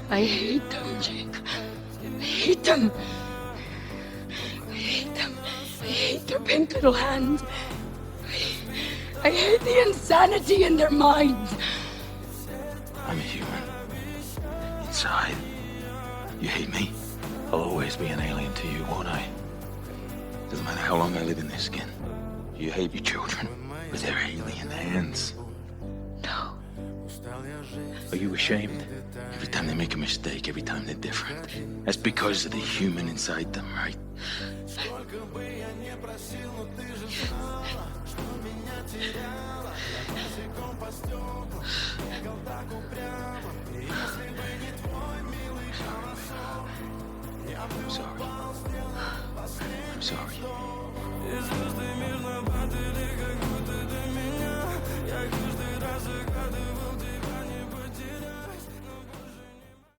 I hate them, Jake. I hate them. I hate them. I hate their pink little hands. I hate the insanity in their minds. I'm a human. Inside. You hate me? I'll always be an alien to you, won't I? Doesn't matter how long I live in this skin. You hate your children with their alien hands. No. Are you ashamed? Every time they make a mistake, every time they're different. That's because of the human inside them, right?